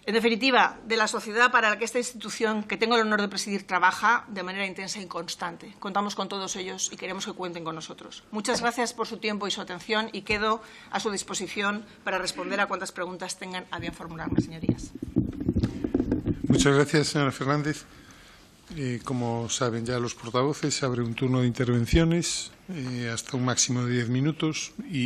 En definitiva, de la sociedad para la que esta institución, que tengo el honor de presidir, trabaja de manera intensa y constante. Contamos con todos ellos y queremos que cuenten con nosotros. Muchas gracias por su tiempo y su atención y quedo a su disposición para responder a cuantas preguntas tengan a bien formularme, señorías. Muchas gracias, señora Fernández. Como saben ya los portavoces, se abre un turno de intervenciones hasta un máximo de 10 minutos.